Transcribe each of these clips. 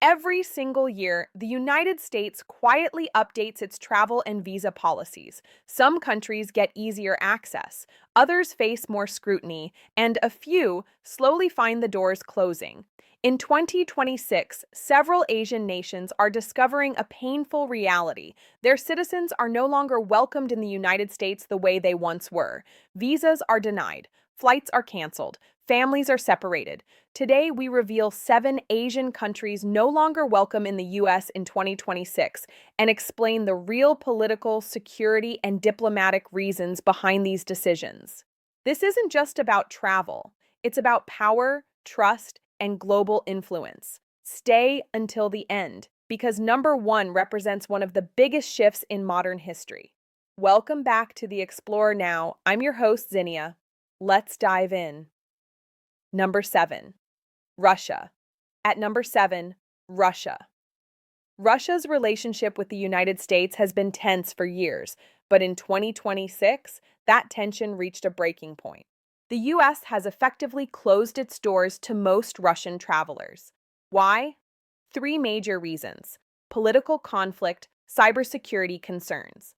Every single year, the United States quietly updates its travel and visa policies. Some countries get easier access, others face more scrutiny, and a few slowly find the doors closing. In 2026, several Asian nations are discovering a painful reality. Their citizens are no longer welcomed in the United States the way they once were. Visas are denied, flights are canceled, families are separated. Today, we reveal 7 Asian countries no longer welcome in the U.S. in 2026 and explain the real political, security, and diplomatic reasons behind these decisions. This isn't just about travel, it's about power, trust, and global influence. Stay until the end, because number 1 represents one of the biggest shifts in modern history. Welcome back to the Explorer Now. I'm your host, Zinnia. Let's dive in. Number 7. Russia. At number 7, Russia. Russia's relationship with the United States has been tense for years, but in 2026, that tension reached a breaking point. The U.S. has effectively closed its doors to most Russian travelers. Why? 3 major reasons: political conflict, cybersecurity concerns.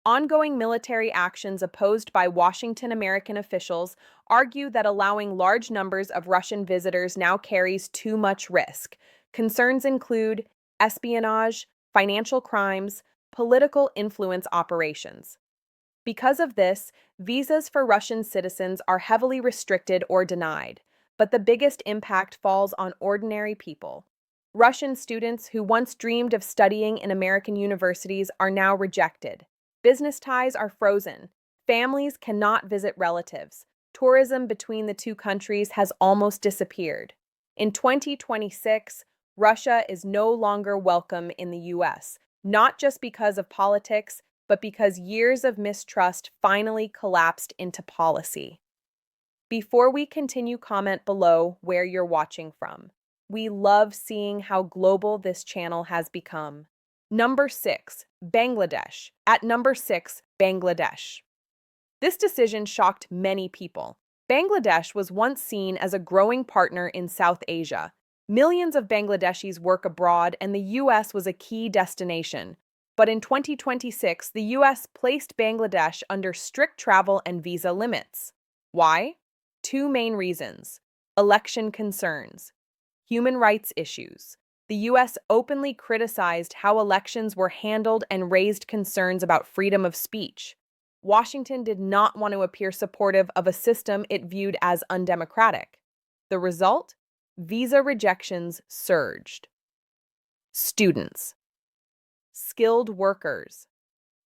Ongoing military actions opposed by Washington American officials argue that allowing large numbers of Russian visitors now carries too much risk. Concerns include espionage, financial crimes, political influence operations. Because of this, visas for Russian citizens are heavily restricted or denied, but the biggest impact falls on ordinary people. Russian students who once dreamed of studying in American universities are now rejected. Business ties are frozen. Families cannot visit relatives. Tourism between the two countries has almost disappeared. In 2026, Russia is no longer welcome in the U.S., not just because of politics, but because years of mistrust finally collapsed into policy. Before we continue, comment below where you're watching from. We love seeing how global this channel has become. Number 6, Bangladesh. At number 6, Bangladesh. This decision shocked many people. Bangladesh was once seen as a growing partner in South Asia. Millions of Bangladeshis work abroad, and the U.S. was a key destination. But in 2026, the U.S. placed Bangladesh under strict travel and visa limits. Why? 2 main reasons: election concerns, human rights issues. The U.S. openly criticized how elections were handled and raised concerns about freedom of speech. Washington did not want to appear supportive of a system it viewed as undemocratic. The result? Visa rejections surged. Students, skilled workers,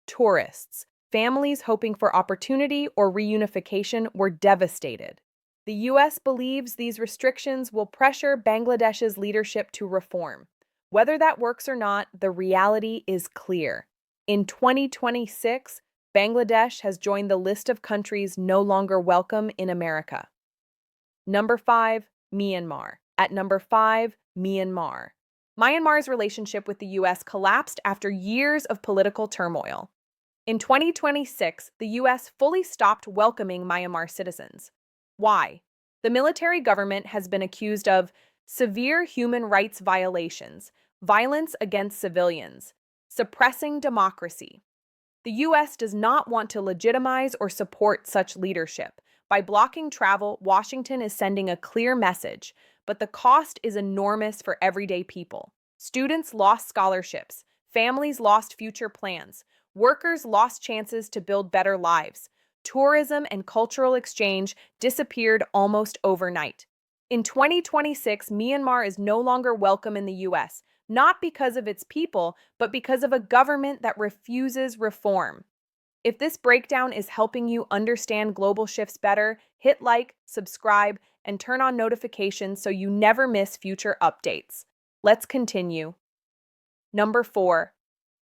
tourists, families hoping for opportunity or reunification were devastated. The U.S. believes these restrictions will pressure Bangladesh's leadership to reform. Whether that works or not, the reality is clear. In 2026, Bangladesh has joined the list of countries no longer welcome in America. Number 5, Myanmar. At number 5, Myanmar. Myanmar's relationship with the U.S. collapsed after years of political turmoil. In 2026, the U.S. fully stopped welcoming Myanmar citizens. Why? The military government has been accused of severe human rights violations, violence against civilians, suppressing democracy. The U.S. does not want to legitimize or support such leadership. By blocking travel, Washington is sending a clear message, but the cost is enormous for everyday people. Students lost scholarships, families lost future plans, workers lost chances to build better lives. Tourism and cultural exchange disappeared almost overnight. In 2026, Myanmar is no longer welcome in the U.S., not because of its people, but because of a government that refuses reform. If this breakdown is helping you understand global shifts better, hit like, subscribe, and turn on notifications so you never miss future updates. Let's continue. Number 4,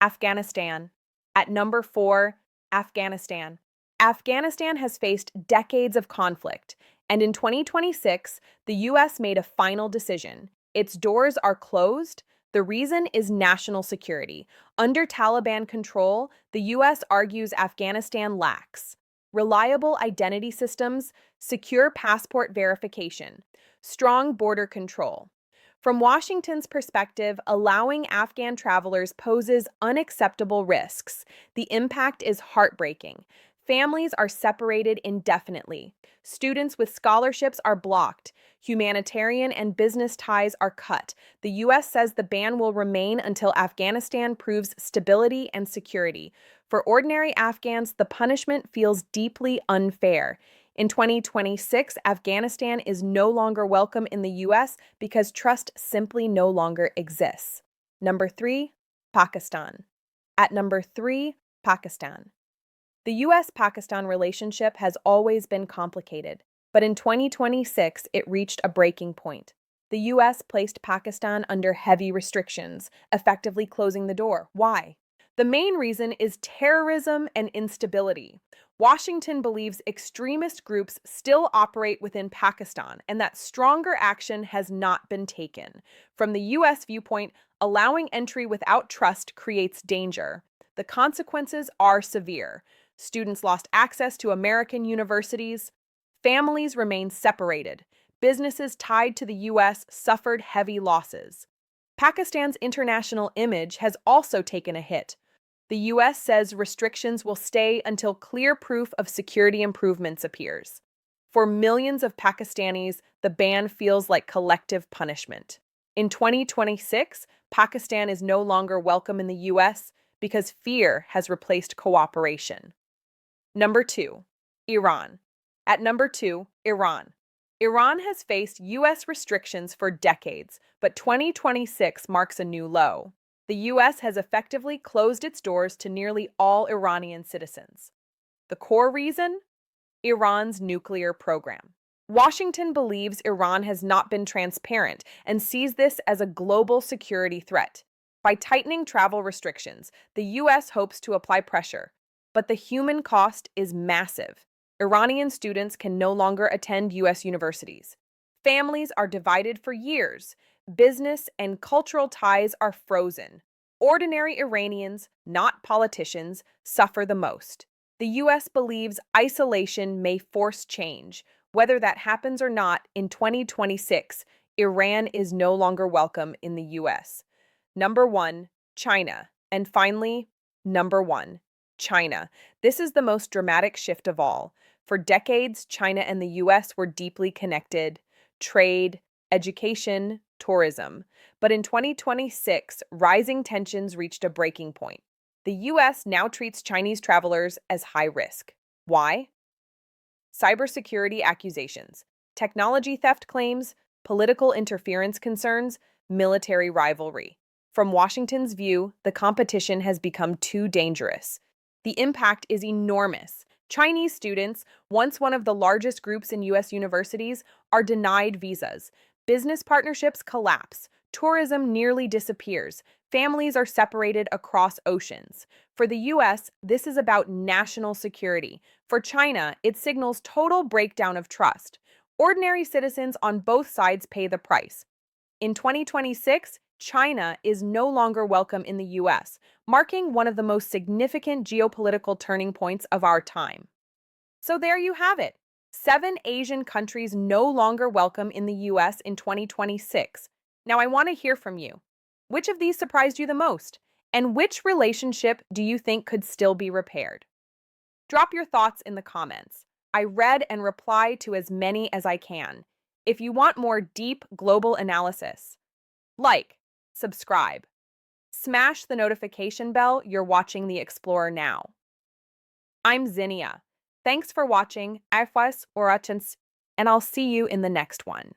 Afghanistan. At number 4, Afghanistan. Afghanistan has faced decades of conflict, and in 2026, the U.S. made a final decision. Its doors are closed. The reason is national security. Under Taliban control, the U.S. argues Afghanistan lacks reliable identity systems, secure passport verification, strong border control. From Washington's perspective, allowing Afghan travelers poses unacceptable risks. The impact is heartbreaking. Families are separated indefinitely. Students with scholarships are blocked. Humanitarian and business ties are cut. The U.S. says the ban will remain until Afghanistan proves stability and security. For ordinary Afghans, the punishment feels deeply unfair. In 2026, Afghanistan is no longer welcome in the U.S. because trust simply no longer exists. Number 3, Pakistan. At number 3, Pakistan. The U.S.-Pakistan relationship has always been complicated, but in 2026 it reached a breaking point. The U.S. placed Pakistan under heavy restrictions, effectively closing the door. Why? The main reason is terrorism and instability. Washington believes extremist groups still operate within Pakistan and that stronger action has not been taken. From the U.S. viewpoint, allowing entry without trust creates danger. The consequences are severe. Students lost access to American universities. Families remained separated. Businesses tied to the U.S. suffered heavy losses. Pakistan's international image has also taken a hit. The U.S. says restrictions will stay until clear proof of security improvements appears. For millions of Pakistanis, the ban feels like collective punishment. In 2026, Pakistan is no longer welcome in the U.S. because fear has replaced cooperation. Number 2, Iran. At number 2, Iran. Iran has faced U.S. restrictions for decades, but 2026 marks a new low. The U.S. has effectively closed its doors to nearly all Iranian citizens. The core reason? Iran's nuclear program. Washington believes Iran has not been transparent and sees this as a global security threat. By tightening travel restrictions, the U.S. hopes to apply pressure, but the human cost is massive. Iranian students can no longer attend U.S. universities. Families are divided for years. Business and cultural ties are frozen. Ordinary Iranians, not politicians, suffer the most. The U.S. believes isolation may force change. Whether that happens or not, in 2026, Iran is no longer welcome in the U.S. Number 1, China. And finally, number 1, China. This is the most dramatic shift of all. For decades, China and the U.S. were deeply connected. Trade, education, tourism. But in 2026, rising tensions reached a breaking point. The U.S. now treats Chinese travelers as high risk. Why? Cybersecurity accusations, technology theft claims, political interference concerns, military rivalry. From Washington's view, the competition has become too dangerous. The impact is enormous. Chinese students, once one of the largest groups in U.S. universities, are denied visas. Business partnerships collapse. Tourism nearly disappears. Families are separated across oceans. For the U.S., this is about national security. For China, it signals total breakdown of trust. Ordinary citizens on both sides pay the price. In 2026, China is no longer welcome in the U.S., marking one of the most significant geopolitical turning points of our time. So there you have it. 7 Asian countries no longer welcome in the U.S. in 2026. Now I want to hear from you. Which of these surprised you the most? And which relationship do you think could still be repaired? Drop your thoughts in the comments. I read and reply to as many as I can. If you want more deep global analysis, like, subscribe, smash the notification bell. You're watching The Explorer now. I'm Zinnia. Thanks for watching, and I'll see you in the next one.